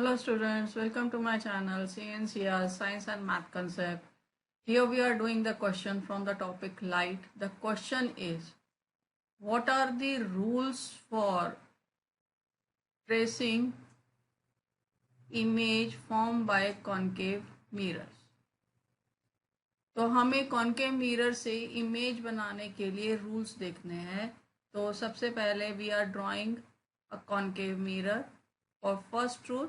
Hello students, welcome to my channel CNCR Science and Math Concept. Here we are doing the question from the topic light. The question is, what are the rules for tracing image formed by concave mirrors? तो हमें concave mirror से image बनाने के लिए rules देखने हैं. तो सबसे पहले we are drawing a concave mirror. और first rule,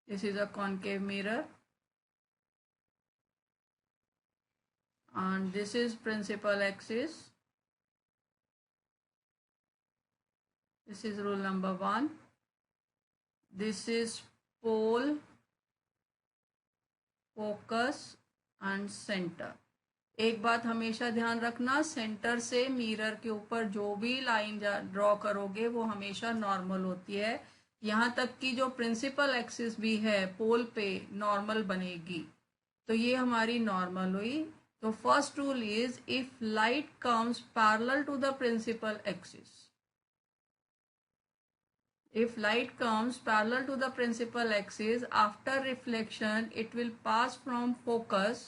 this is a concave mirror and this is principal axis. This is rule number 1. This is pole, focus and center. एक बात हमेशा ध्यान रखना, सेंटर से मिरर के ऊपर जो भी लाइन ड्रॉ करोगे वो हमेशा नॉर्मल होती है. यहाँ तक कि जो प्रिंसिपल एक्सिस भी है पोल पे नॉर्मल बनेगी. तो ये हमारी नॉर्मल हुई. तो first rule is, if light comes parallel to the principal axis, if light comes parallel to the principal axis, after reflection it will pass from focus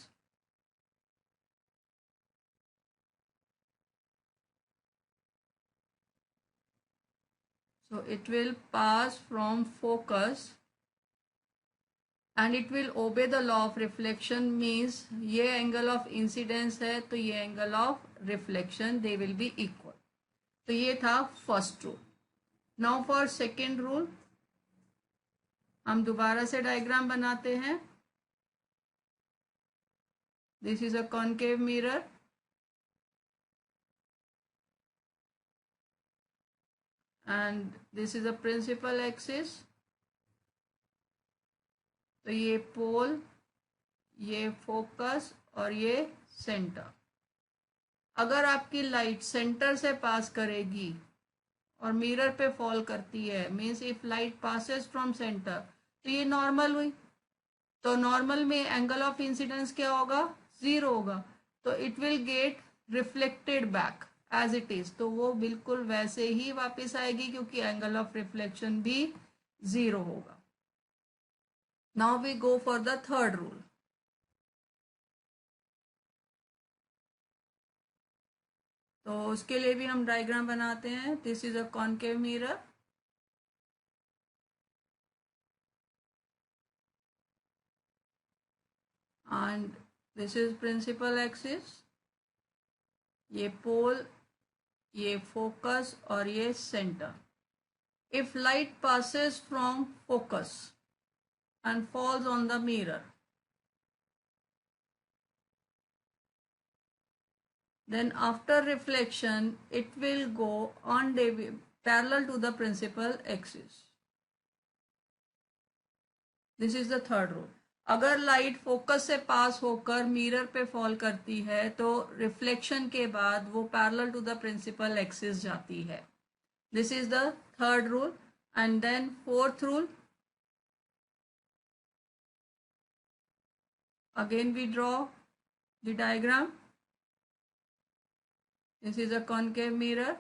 and it will obey the law of reflection. means ये angle of incidence है तो ये angle of reflection, they will be equal. तो ये था first rule. Now for second rule, हम दोबारा से डायग्राम बनाते हैं. This is a concave mirror and this is a principal axis. तो ये पोल, ये फोकस और ये सेंटर. अगर आपकी लाइट सेंटर से पास करेगी और मिरर पे फॉल करती है, means if light passes from centre, तो ये नॉर्मल हुई. तो नॉर्मल में एंगल ऑफ इंसिडेंस क्या होगा? 0 होगा. तो it will get reflected back as it is. तो वो बिल्कुल वैसे ही वापस आएगी क्योंकि एंगल ऑफ रिफ्लेक्शन भी 0 होगा. Now we go for the third rule. तो उसके लिए भी हम डायग्राम बनाते हैं. This is a concave mirror and this is principal axis. ये पोल, ये फोकस और ये centre. if light passes from focus and falls on the mirror, then after reflection it will go on parallel to the principal axis. This is the third rule. अगर light focus से पास होकर mirror पे fall करती है तो reflection के बाद वो parallel to the principal axis जाती है. This is the third rule. And then fourth rule, again we draw the diagram. This is a concave mirror.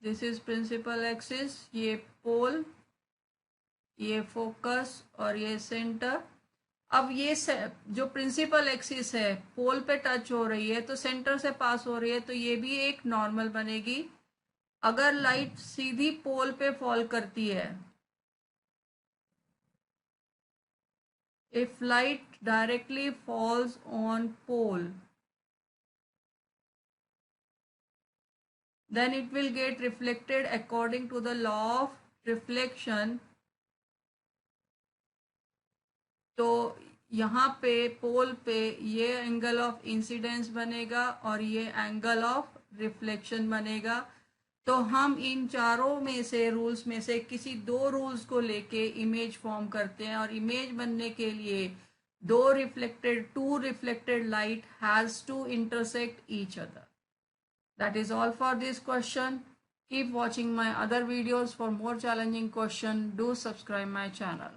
This is principal axis. ये पोल, ये फोकस और ये centre. अब ये जो principal axis है पोल पे टच हो रही है तो सेंटर से पास हो रही है, तो ये भी एक नॉर्मल बनेगी. अगर लाइट सीधी पोल पे फॉल करती है, if light directly falls on pole, then it will get reflected according to the law of reflection. तो यहाँ पे पोल पे ये एंगल ऑफ इंसिडेंस बनेगा और ये एंगल ऑफ रिफ्लेक्शन बनेगा. तो हम इन चारों में से रूल्स में से किसी दो रूल्स को लेके इमेज फॉर्म करते हैं. और इमेज बनने के लिए two reflected light has to intersect each other. That is all for this question. Keep watching my other videos for more challenging questions. Do subscribe my channel.